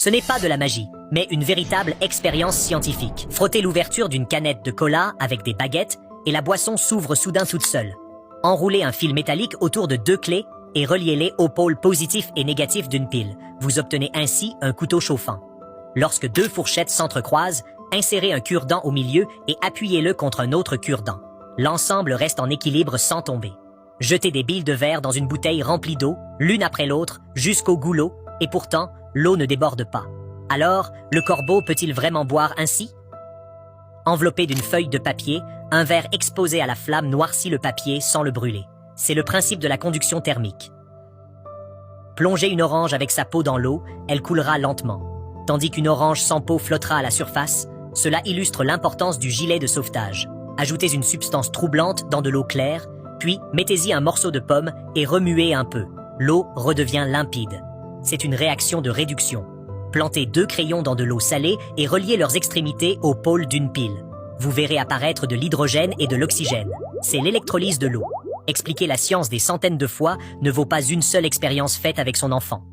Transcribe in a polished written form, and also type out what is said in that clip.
Ce n'est pas de la magie, mais une véritable expérience scientifique. Frottez l'ouverture d'une canette de cola avec des baguettes et la boisson s'ouvre soudain toute seule. Enroulez un fil métallique autour de 2 clés et reliez-les aux pôles positifs et négatifs d'une pile. Vous obtenez ainsi un couteau chauffant. Lorsque 2 fourchettes s'entrecroisent, insérez un cure-dent au milieu et appuyez-le contre un autre cure-dent. L'ensemble reste en équilibre sans tomber. Jetez des billes de verre dans une bouteille remplie d'eau, l'une après l'autre, jusqu'au goulot, et pourtant, l'eau ne déborde pas. Alors, le corbeau peut-il vraiment boire ainsi? Enveloppé d'une feuille de papier, un verre exposé à la flamme noircit le papier sans le brûler. C'est le principe de la conduction thermique. Plongez une orange avec sa peau dans l'eau, elle coulera lentement. Tandis qu'une orange sans peau flottera à la surface, cela illustre l'importance du gilet de sauvetage. Ajoutez une substance troublante dans de l'eau claire, puis mettez-y un morceau de pomme et remuez un peu. L'eau redevient limpide. C'est une réaction de réduction. Plantez 2 crayons dans de l'eau salée et reliez leurs extrémités aux pôles d'une pile. Vous verrez apparaître de l'hydrogène et de l'oxygène. C'est l'électrolyse de l'eau. Expliquer la science des centaines de fois ne vaut pas une seule expérience faite avec son enfant.